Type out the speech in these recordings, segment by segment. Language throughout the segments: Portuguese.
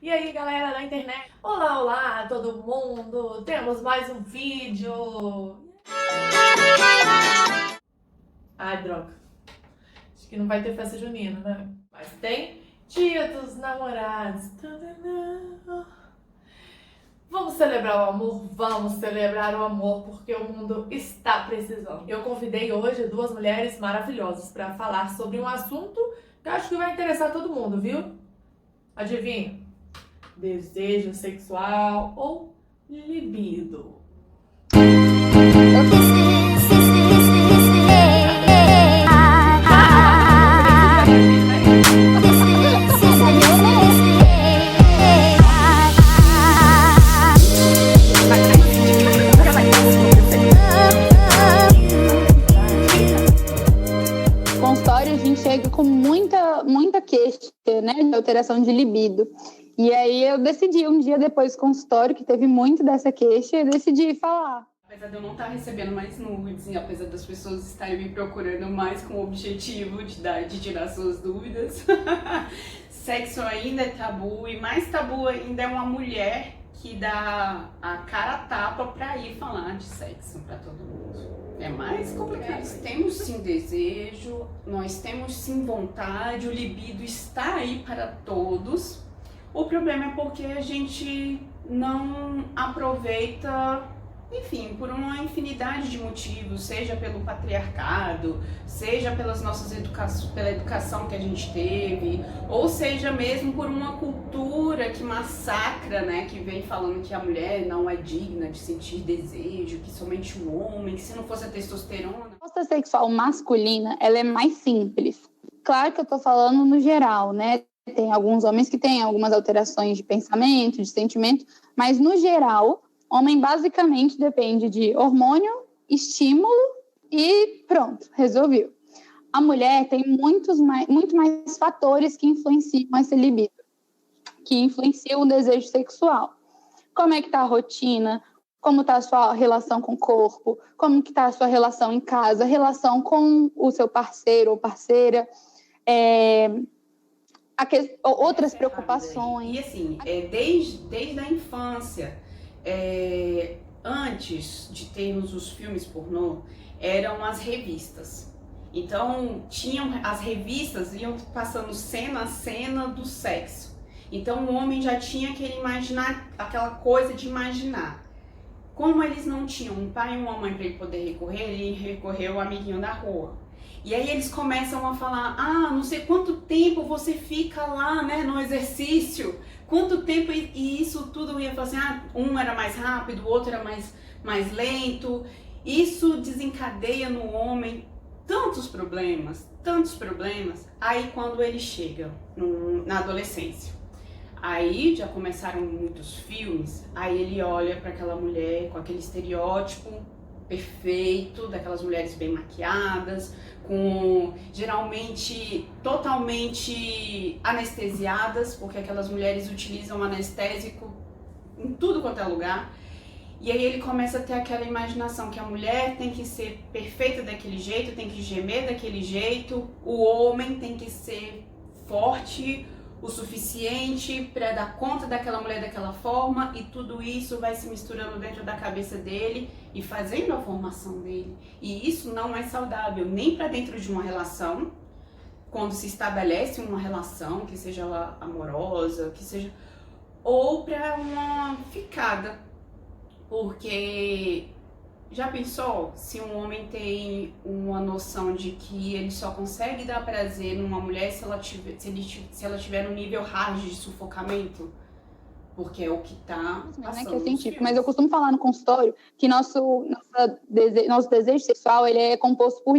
E aí, galera da internet? Olá, olá, todo mundo! Temos mais um vídeo! Ai, droga. Acho que não vai ter festa junina, né? Mas tem Dia dos Namorados. Vamos celebrar o amor? Vamos celebrar o amor, porque o mundo está precisando. Eu convidei hoje duas mulheres maravilhosas para falar sobre um assunto que eu acho que vai interessar todo mundo, viu? Adivinha? Desejo sexual ou libido? Consultório, a gente chega com muita queixa, né, de alteração de libido. E aí eu decidi, um dia depois do consultório, que teve muito dessa queixa, eu decidi falar. Apesar de eu não estar recebendo mais nudes, e apesar das pessoas estarem me procurando mais com o objetivo de tirar suas dúvidas, sexo ainda é tabu, e mais tabu ainda é uma mulher que dá a cara a tapa pra ir falar de sexo pra todo mundo. É mais complicado. Nós temos sim desejo, nós temos sim vontade, o libido está aí para todos. O problema é porque a gente não aproveita, enfim, por uma infinidade de motivos, seja pelo patriarcado, seja pela educação que a gente teve, ou seja mesmo por uma cultura que massacra, né, que vem falando que a mulher não é digna de sentir desejo, que somente o homem, que se não fosse a testosterona... A resposta sexual masculina, ela é mais simples. Claro que eu tô falando no geral, né? Tem alguns homens que têm algumas alterações de pensamento, de sentimento, mas no geral, homem basicamente depende de hormônio, estímulo e pronto, resolveu. A mulher tem muito mais fatores que influenciam esse libido, que influenciam o desejo sexual. Como é que tá a rotina? Como está a sua relação com o corpo? Como que está a sua relação em casa? Relação com o seu parceiro ou parceira? Outras preocupações. E assim, desde a infância, antes de termos os filmes pornô, eram as revistas. Então, as revistas iam passando cena a cena do sexo. Então, o homem já tinha aquela coisa de imaginar. Como eles não tinham um pai e uma mãe para ele poder recorrer, ele recorreu ao amiguinho da rua. E aí eles começam a falar, não sei quanto tempo você fica lá, né, no exercício, quanto tempo, e isso tudo ia falar assim, um era mais rápido, o outro era mais lento. Isso desencadeia no homem tantos problemas, aí quando ele chega na adolescência. Aí já começaram muitos filmes, aí ele olha para aquela mulher com aquele estereótipo perfeito, daquelas mulheres bem maquiadas, com geralmente totalmente anestesiadas, porque aquelas mulheres utilizam anestésico em tudo quanto é lugar. E aí ele começa a ter aquela imaginação que a mulher tem que ser perfeita daquele jeito, tem que gemer daquele jeito, o homem tem que ser forte o suficiente para dar conta daquela mulher daquela forma, e tudo isso vai se misturando dentro da cabeça dele e fazendo a formação dele. E isso não é saudável, nem para dentro de uma relação, quando se estabelece uma relação, que seja ela amorosa, que seja, ou para uma ficada. Porque já pensou se um homem tem uma noção de que ele só consegue dar prazer numa mulher se ela tiver no nível hard de sufocamento? Porque é o que tá passando, que é científico, mas eu costumo falar no consultório que nosso desejo sexual, ele é composto por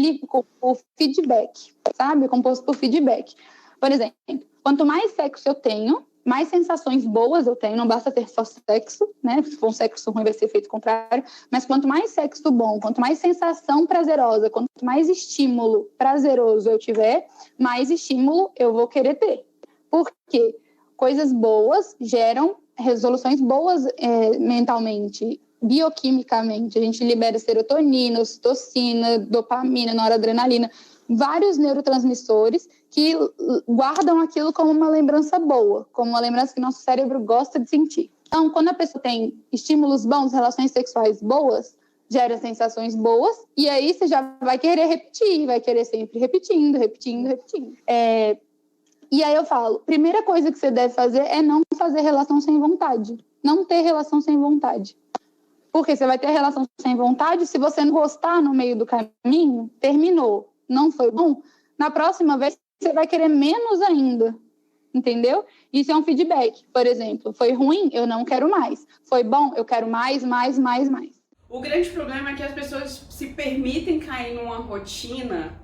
feedback, sabe? Composto por feedback. Por exemplo, quanto mais sexo eu tenho, mais sensações boas eu tenho, não basta ter só sexo, né? Se for um sexo ruim vai ser efeito contrário, mas quanto mais sexo bom, quanto mais sensação prazerosa, quanto mais estímulo prazeroso eu tiver, mais estímulo eu vou querer ter. Por quê? Coisas boas geram resoluções boas mentalmente, bioquimicamente. A gente libera serotonina, ocitocina, dopamina, noradrenalina. vários neurotransmissores que guardam aquilo como uma lembrança boa, como uma lembrança que nosso cérebro gosta de sentir. Então, quando a pessoa tem estímulos bons, relações sexuais boas, gera sensações boas, e aí você já vai querer repetir, vai querer sempre repetindo. E aí eu falo, primeira coisa que você deve fazer é não fazer relação sem vontade. Não ter relação sem vontade. Porque você vai ter relação sem vontade, se você não gostar no meio do caminho, terminou, não foi bom, na próxima vez você vai querer menos ainda. Entendeu? Isso é um feedback. Por exemplo, foi ruim, eu não quero mais. Foi bom, eu quero mais. O grande problema é que as pessoas se permitem cair numa rotina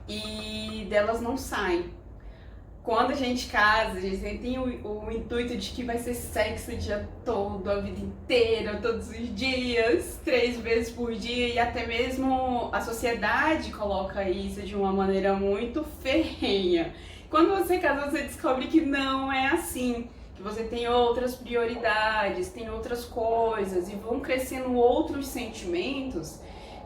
e delas não saem. Quando a gente casa, a gente tem o intuito de que vai ser sexo o dia todo, a vida inteira, todos os dias, 3 vezes por dia, e até mesmo a sociedade coloca isso de uma maneira muito ferrenha. Quando você casa, você descobre que não é assim, que você tem outras prioridades, tem outras coisas, e vão crescendo outros sentimentos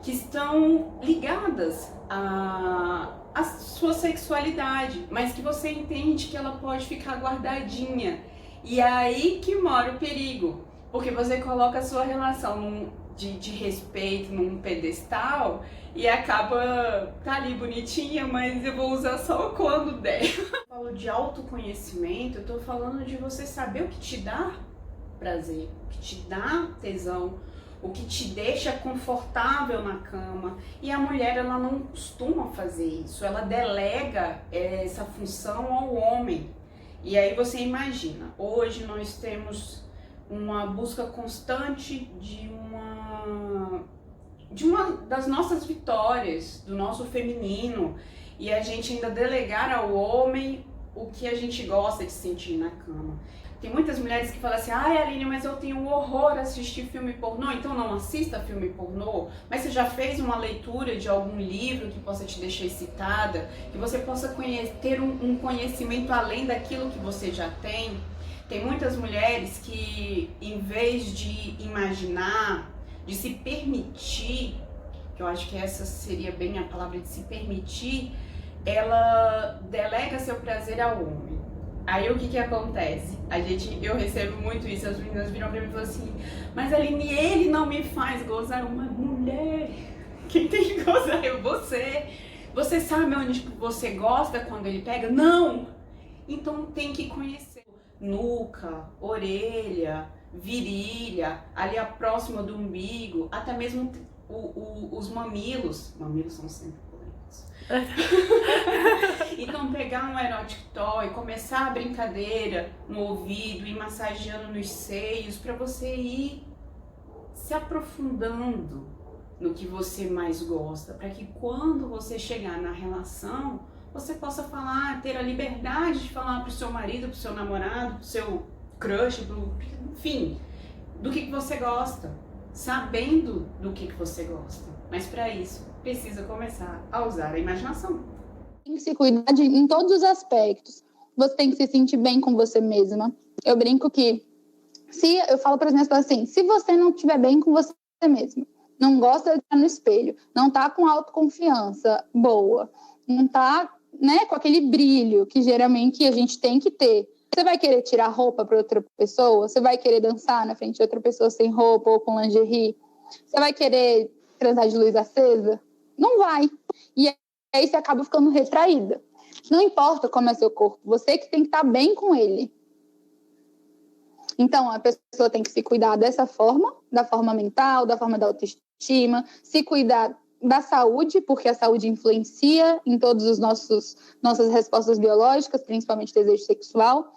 que estão ligadas a sua sexualidade, mas que você entende que ela pode ficar guardadinha. E é aí que mora o perigo, porque você coloca a sua relação de respeito num pedestal e acaba, tá ali bonitinha, mas eu vou usar só quando der. Eu falo de autoconhecimento, eu tô falando de você saber o que te dá prazer, o que te dá tesão, o que te deixa confortável na cama. E a mulher, ela não costuma fazer isso, ela delega essa função ao homem. E aí você imagina, hoje nós temos uma busca constante de uma das nossas vitórias, do nosso feminino, e a gente ainda delegar ao homem o que a gente gosta de sentir na cama. Tem muitas mulheres que falam assim, ai Aline, mas eu tenho horror a assistir filme pornô, então não assista filme pornô. Mas você já fez uma leitura de algum livro que possa te deixar excitada, que você possa ter um conhecimento além daquilo que você já tem? Tem muitas mulheres que, em vez de imaginar, de se permitir, que eu acho que essa seria bem a palavra, de se permitir, ela delega seu prazer ao homem. Aí o que acontece? Eu recebo muito isso, as meninas viram pra mim e falam assim, mas Aline, ele não me faz gozar. Uma mulher, quem tem que gozar é você. Você sabe onde você gosta quando ele pega? Não! Então tem que conhecer. Nuca, orelha, virilha, ali a próxima do umbigo, até mesmo os mamilos. Mamilos são sempre polêmicos. Então pegar um erotic toy, começar a brincadeira no ouvido, ir massageando nos seios, para você ir se aprofundando no que você mais gosta, para que quando você chegar na relação, você possa falar, ter a liberdade de falar pro seu marido, pro seu namorado, pro seu crush, enfim, do que você gosta, sabendo do que você gosta. Mas para isso, precisa começar a usar a imaginação. Tem que se cuidar em todos os aspectos. Você tem que se sentir bem com você mesma. Eu brinco que, eu falo para as minhas pessoas assim, se você não estiver bem com você mesma, não gosta de estar no espelho, não tá com autoconfiança boa, não tá, né, com aquele brilho que geralmente a gente tem que ter, você vai querer tirar roupa para outra pessoa? Você vai querer dançar na frente de outra pessoa sem roupa ou com lingerie? Você vai querer transar de luz acesa? Não vai. E aí você acaba ficando retraída. Não importa como é seu corpo, você que tem que estar bem com ele. Então, a pessoa tem que se cuidar dessa forma, da forma mental, da forma da autoestima, se cuidar da saúde, porque a saúde influencia em todas as nossas respostas biológicas, principalmente desejo sexual.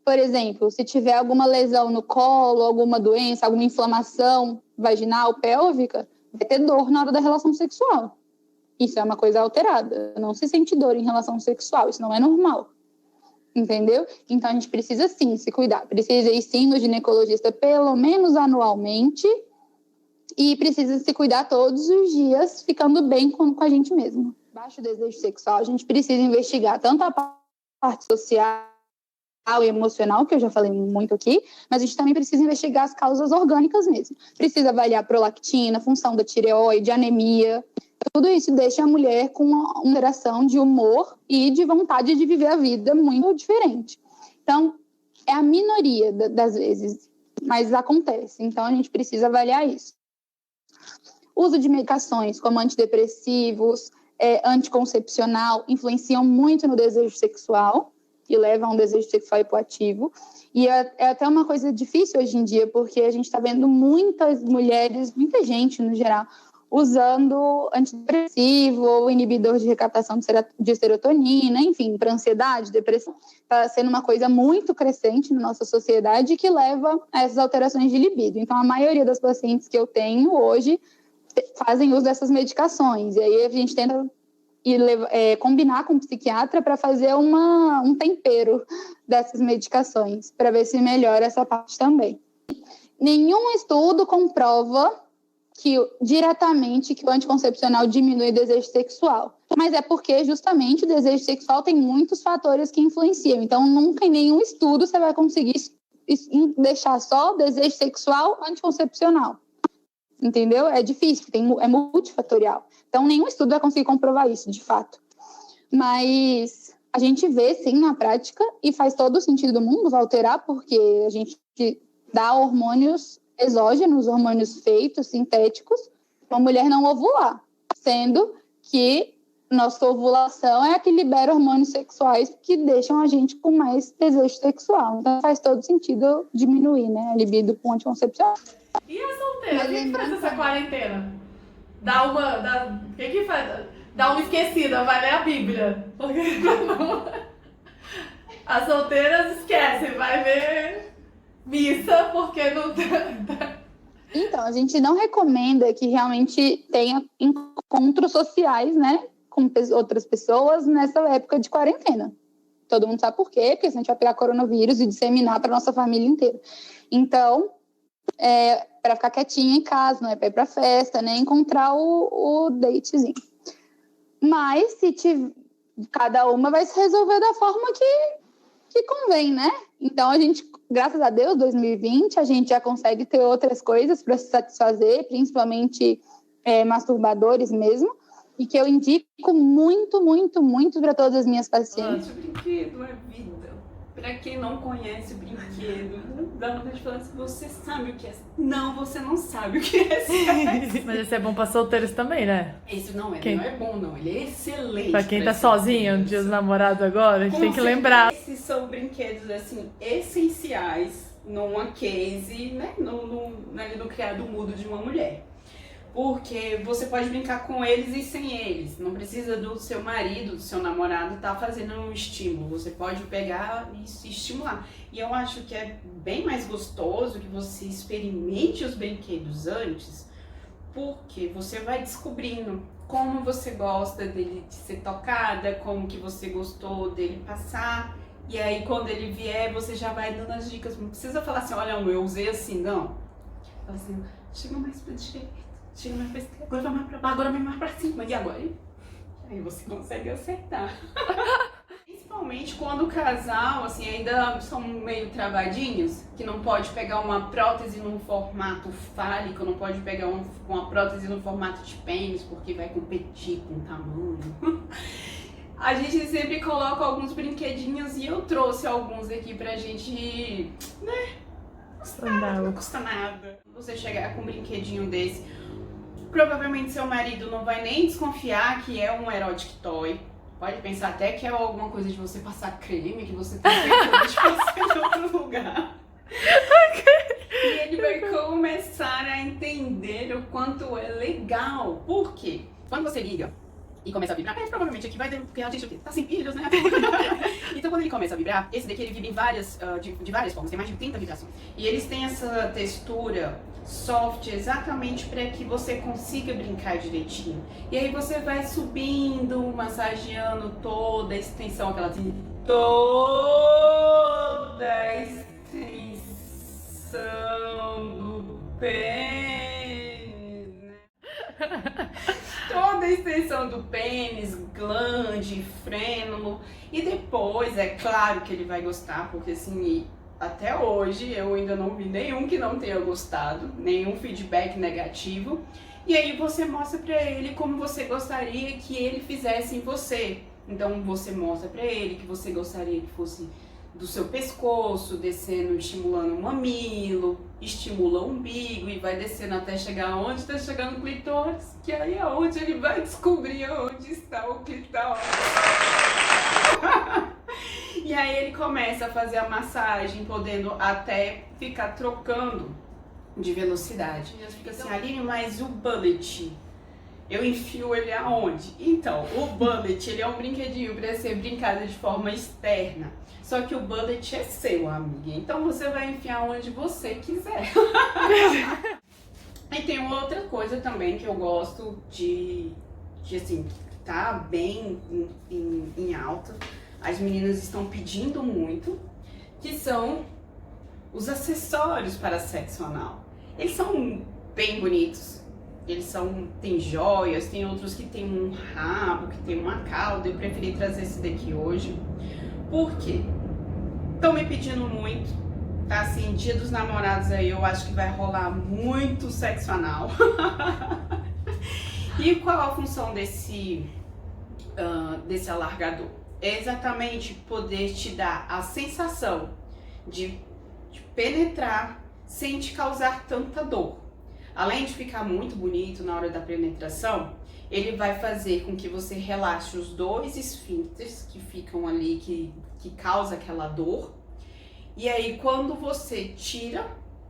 Por exemplo, se tiver alguma lesão no colo, alguma doença, alguma inflamação vaginal, pélvica, vai ter dor na hora da relação sexual. Isso é uma coisa alterada. Não se sente dor em relação sexual, isso não é normal. Entendeu? Então a gente precisa sim se cuidar. Precisa ir sim no ginecologista pelo menos anualmente e precisa se cuidar todos os dias, ficando bem com a gente mesmo. Baixo desejo sexual, a gente precisa investigar tanto a parte social e emocional, que eu já falei muito aqui, mas a gente também precisa investigar as causas orgânicas mesmo. Precisa avaliar prolactina, função da tireoide, anemia. Tudo isso deixa a mulher com uma alteração de humor e de vontade de viver a vida muito diferente. Então, é a minoria das vezes, mas acontece. Então, a gente precisa avaliar isso. Uso de medicações como antidepressivos, anticoncepcional, influenciam muito no desejo sexual e levam a um desejo sexual hipoativo. E é até uma coisa difícil hoje em dia, porque a gente está vendo muitas mulheres, muita gente no geral, usando antidepressivo ou inibidor de recaptação de serotonina, enfim, para ansiedade, depressão. Está sendo uma coisa muito crescente na nossa sociedade que leva a essas alterações de libido. Então, a maioria das pacientes que eu tenho hoje fazem uso dessas medicações. E aí a gente tenta combinar com o psiquiatra para fazer um tempero dessas medicações, para ver se melhora essa parte também. Nenhum estudo comprova diretamente que o anticoncepcional diminui o desejo sexual. Mas é porque, justamente, o desejo sexual tem muitos fatores que influenciam. Então, nunca em nenhum estudo você vai conseguir deixar só desejo sexual anticoncepcional. Entendeu? É difícil, é multifatorial. Então, nenhum estudo vai conseguir comprovar isso, de fato. Mas a gente vê, sim, na prática, e faz todo o sentido do mundo alterar, porque a gente dá hormônios exógenos, hormônios feitos, sintéticos, para a mulher não ovular, sendo que nossa ovulação é a que libera hormônios sexuais que deixam a gente com mais desejo sexual. Então faz todo sentido diminuir, né, a libido com anticoncepcional. E a solteira? O que faz essa quarentena? O que faz? Dá uma esquecida, vai ler a Bíblia. Porque as solteiras esquecem, vai ver missa, porque não tá. Então, a gente não recomenda que realmente tenha encontros sociais, né, com outras pessoas nessa época de quarentena. Todo mundo sabe por quê, porque senão a gente vai pegar coronavírus e disseminar para nossa família inteira. Então, para ficar quietinha em casa, não é para ir para festa, nem encontrar o datezinho. Mas, cada uma vai se resolver da forma que convém, né? Então, a gente, graças a Deus, 2020, a gente já consegue ter outras coisas para se satisfazer, principalmente masturbadores mesmo, e que eu indico muito, muito, muito para todas as minhas pacientes. O brinquedo é vida. Para quem não conhece o brinquedo, dá vontade de falar assim, você sabe o que é? Não, você não sabe o que é sexo. Mas esse é bom para solteiros também, né? Esse não é bom não, ele é excelente. Para quem tá sozinho, no dia dos namorados agora, a gente tem que lembrar. Esses são brinquedos, assim, essenciais numa case, né, no criado mudo de uma mulher. Porque você pode brincar com eles e sem eles. Não precisa do seu marido, do seu namorado estar fazendo um estímulo. Você pode pegar e se estimular. E eu acho que é bem mais gostoso que você experimente os brinquedos antes, porque você vai descobrindo como você gosta dele de ser tocada, como que você gostou dele passar. E aí quando ele vier, você já vai dando as dicas. Não precisa falar assim, olha, eu usei assim, não. Fala assim, chega mais pra direita. Chega mais pra esquerda, agora vai mais pra baixo, agora vai mais pra cima. E agora? Aí você consegue acertar. Principalmente quando o casal, assim, ainda são meio travadinhos, que não pode pegar uma prótese num formato fálico, não pode pegar uma prótese no formato de pênis, porque vai competir com o tamanho. A gente sempre coloca alguns brinquedinhos e eu trouxe alguns aqui pra gente, né? Não custa nada. Você chegar com um brinquedinho desse, provavelmente seu marido não vai nem desconfiar que é um erotic toy. Pode pensar até que é alguma coisa de você passar creme, que você tem certeza de passar em outro lugar. E ele vai começar a entender o quanto é legal. Por quê? Quando você liga e começa a vibrar, provavelmente aqui vai ter, porque a gente tá sem pilhas, né? Então quando ele começa a vibrar, esse daqui ele vibra em várias, de várias formas, tem mais de 30 vibrações. E eles têm essa textura soft exatamente para que você consiga brincar direitinho. E aí você vai subindo, massageando toda a extensão, toda a extensão do pênis, né? Toda toda a extensão do pênis, glande, frênulo. E depois, é claro que ele vai gostar, porque assim, até hoje eu ainda não vi nenhum que não tenha gostado, nenhum feedback negativo. E aí você mostra pra ele como você gostaria que ele fizesse em você. Então você mostra pra ele que você gostaria que fosse do seu pescoço, descendo, estimulando o mamilo, estimula o umbigo e vai descendo até chegar onde está chegando o clitóris, que aí é onde ele vai descobrir onde está o clitóris. E aí ele começa a fazer a massagem, podendo até ficar trocando de velocidade. E fica assim, Aline, mas o bullet, eu enfio ele aonde? Então, o bullet, ele é um brinquedinho para ser brincado de forma externa. Só que o bullet é seu, amiga. Então você vai enfiar onde você quiser. E tem outra coisa também que eu gosto de assim, tá bem em alta. As meninas estão pedindo muito, que são os acessórios para sexo anal. Eles são bem bonitos. Tem joias, tem outros que tem um rabo, que tem uma cauda. Eu preferi trazer esse daqui hoje. Por quê? Estão me pedindo muito, tá? Assim, Dia dos Namorados aí eu acho que vai rolar muito sexo anal. E qual a função desse alargador? É exatamente poder te dar a sensação de penetrar sem te causar tanta dor. Além de ficar muito bonito na hora da penetração, ele vai fazer com que você relaxe os dois esfíncteres que ficam ali, que causa aquela dor. E aí, quando você tira,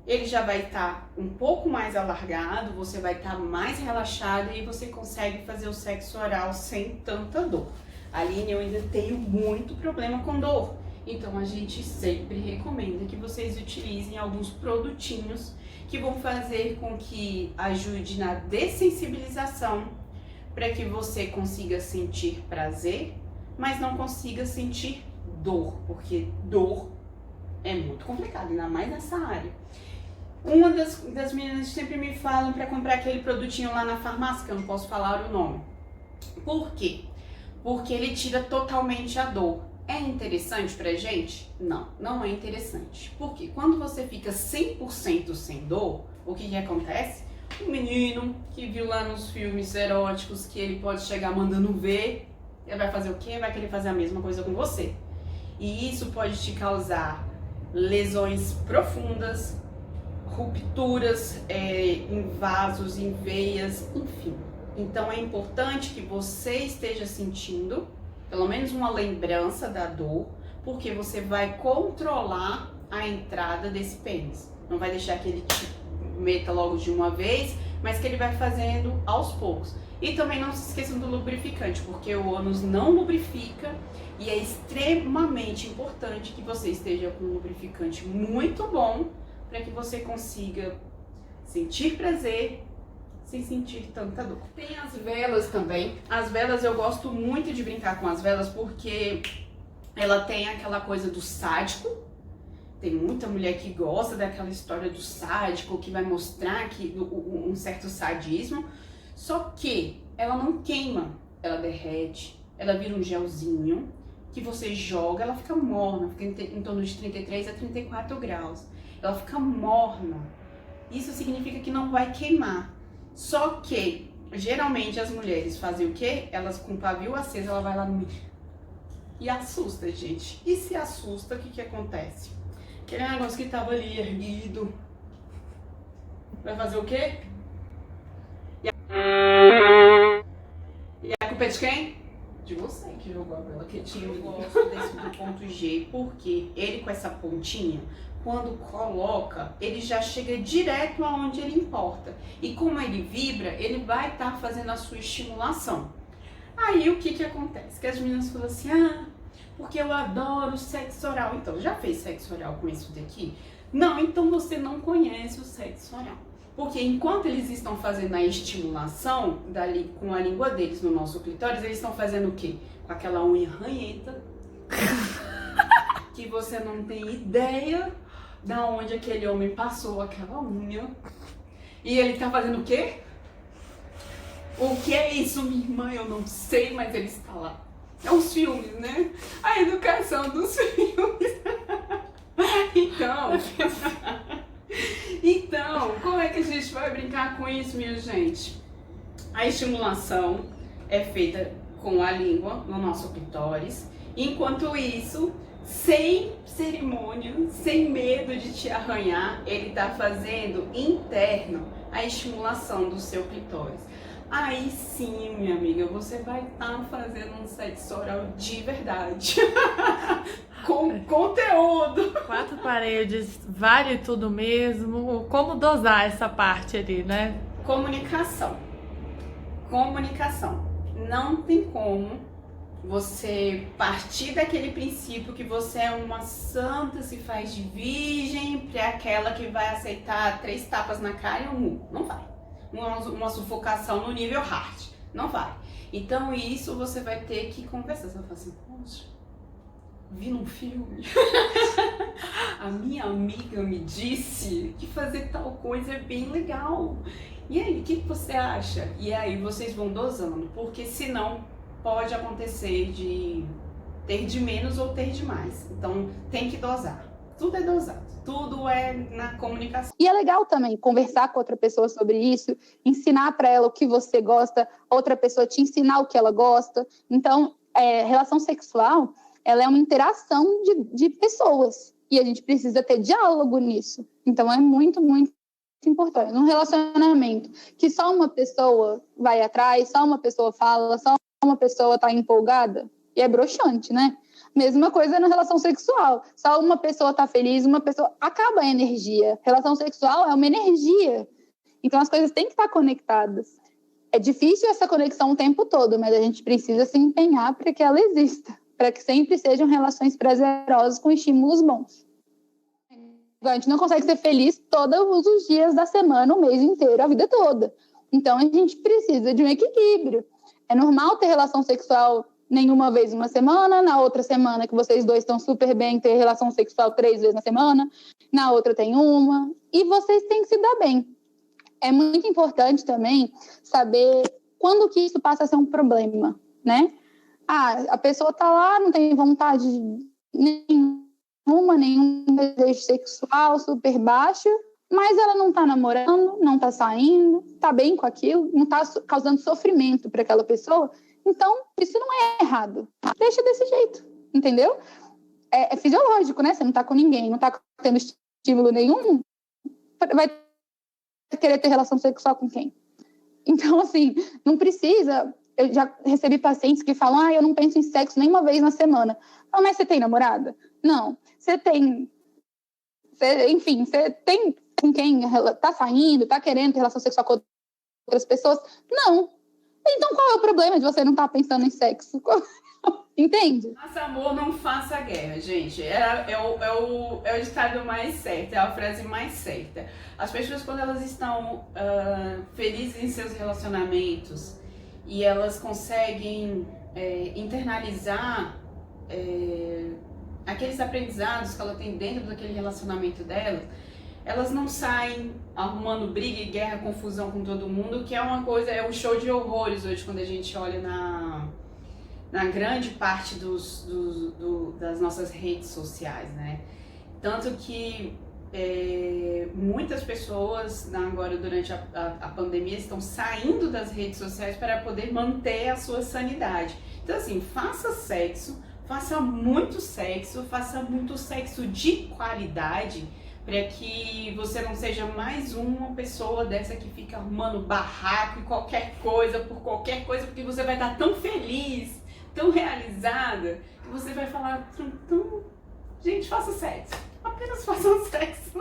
ele já vai estar um pouco mais alargado, você vai estar mais relaxado e você consegue fazer o sexo oral sem tanta dor. Aline, eu ainda tenho muito problema com dor. Então, a gente sempre recomenda que vocês utilizem alguns produtinhos que vão fazer com que ajude na dessensibilização, para que você consiga sentir prazer, mas não consiga sentir dor, porque dor é muito complicado, ainda mais nessa área. Uma das meninas sempre me falam para comprar aquele produtinho lá na farmácia, que eu não posso falar o nome. Por quê? Porque ele tira totalmente a dor. É interessante pra gente? Não, não é interessante. Porque quando você fica 100% sem dor, o que acontece? O menino que viu lá nos filmes eróticos que ele pode chegar mandando ver, ele vai fazer o quê? Vai querer fazer a mesma coisa com você. E isso pode te causar lesões profundas, rupturas em vasos, em veias, enfim. Então é importante que você esteja sentindo pelo menos uma lembrança da dor, porque você vai controlar a entrada desse pênis. Não vai deixar que ele te meta logo de uma vez, mas que ele vai fazendo aos poucos. E também não se esqueçam do lubrificante, porque o ânus não lubrifica e é extremamente importante que você esteja com um lubrificante muito bom para que você consiga sentir prazer sem sentir tanta dor. Tem as velas também. As velas eu gosto muito de brincar com as velas porque ela tem aquela coisa do sádico. Tem muita mulher que gosta daquela história do sádico, que vai mostrar que um certo sadismo. Só que ela não queima, ela derrete, ela vira um gelzinho que você joga, ela fica morna, fica em torno de 33 a 34 graus. Ela fica morna. Isso significa que não vai queimar. Só que, geralmente, as mulheres fazem o quê? Elas, com o pavio aceso, ela vai lá no meio e assusta, gente. E se assusta, o que acontece? Aquele negócio que tava ali erguido vai fazer o quê? E a culpa é de quem? De você que jogou a vela quietinha. Eu gosto desse do ponto G, porque ele com essa pontinha, quando coloca, ele já chega direto aonde ele importa. E como ele vibra, ele vai estar fazendo a sua estimulação. Aí o que acontece? Que as meninas falam assim, porque eu adoro sexo oral. Então, já fez sexo oral com isso daqui? Não, então você não conhece o sexo oral. Porque enquanto eles estão fazendo a estimulação com a língua deles no nosso clitóris, eles estão fazendo o quê? Com aquela unha ranhenta, que você não tem ideia da onde aquele homem passou aquela unha. E ele tá fazendo o quê? O que é isso, minha irmã? Eu não sei, mas ele está lá. É os filmes, né? A educação dos filmes. Então, como é que a gente vai brincar com isso, minha gente? A estimulação é feita com a língua no nosso clitóris. Enquanto isso, sem cerimônia, sem medo de te arranhar, ele está fazendo interno a estimulação do seu clitóris. Aí sim, minha amiga, você vai estar fazendo um sexo oral de verdade. Com conteúdo. 4 paredes, vale tudo mesmo. Como dosar essa parte ali, né? Comunicação. Comunicação. Não tem como você partir daquele princípio que você é uma santa, se faz de virgem, para aquela que vai aceitar 3 tapas na cara e um mu. Não vai. Uma sufocação no nível hard. Não vai. Então isso você vai ter que conversar. Você vai falar assim, poxa, vi num filme. A minha amiga me disse que fazer tal coisa é bem legal. E aí, o que você acha? E aí vocês vão dosando, porque senão pode acontecer de ter de menos ou ter de mais. Então tem que dosar. Tudo é dosado. Tudo é na comunicação. E é legal também conversar com outra pessoa sobre isso, ensinar para ela o que você gosta, outra pessoa te ensinar o que ela gosta. Então, relação sexual, ela é uma interação de pessoas. E a gente precisa ter diálogo nisso. Então, é muito, muito importante. Num relacionamento que só uma pessoa vai atrás, só uma pessoa fala, só uma pessoa está empolgada, e é broxante, né? Mesma coisa na relação sexual. Só uma pessoa tá feliz, uma pessoa... Acaba a energia. Relação sexual é uma energia. Então as coisas têm que estar conectadas. É difícil essa conexão o tempo todo, mas a gente precisa se empenhar para que ela exista. Para que sempre sejam relações prazerosas com estímulos bons. A gente não consegue ser feliz todos os dias da semana, o mês inteiro, a vida toda. Então a gente precisa de um equilíbrio. É normal ter relação sexual nenhuma vez uma semana, na outra semana que vocês dois estão super bem, ter relação sexual 3 vezes na semana, na outra tem uma, e vocês têm que se dar bem. É muito importante também saber quando que isso passa a ser um problema, né? A pessoa tá lá, não tem vontade nenhum desejo sexual super baixo, mas ela não tá namorando, não tá saindo, tá bem com aquilo, não tá causando sofrimento para aquela pessoa. Então, isso não é errado. Deixa desse jeito, entendeu? É fisiológico, né? Você não tá com ninguém, não tá tendo estímulo nenhum, vai querer ter relação sexual com quem? Então, assim, não precisa... Eu já recebi pacientes que falam, eu não penso em sexo nenhuma vez na semana. Mas você tem namorada? Não. Você tem com quem tá saindo, tá querendo ter relação sexual com outras pessoas? Não. Então, qual é o problema de você não estar pensando em sexo? Entende? Faça amor, não faça guerra, gente. É o ditado mais certo, é a frase mais certa. As pessoas, quando elas estão felizes em seus relacionamentos e elas conseguem internalizar aqueles aprendizados que ela tem dentro daquele relacionamento dela, elas não saem arrumando briga e guerra, confusão com todo mundo, que é uma coisa, é um show de horrores hoje quando a gente olha na grande parte das nossas redes sociais, né? Tanto que muitas pessoas agora durante a pandemia estão saindo das redes sociais para poder manter a sua sanidade. Então assim, faça muito sexo de qualidade, para que você não seja mais uma pessoa dessa que fica arrumando barraco e qualquer coisa, porque você vai estar tão feliz, tão realizada, que você vai falar, então, gente, faça sexo. Apenas façam sexo.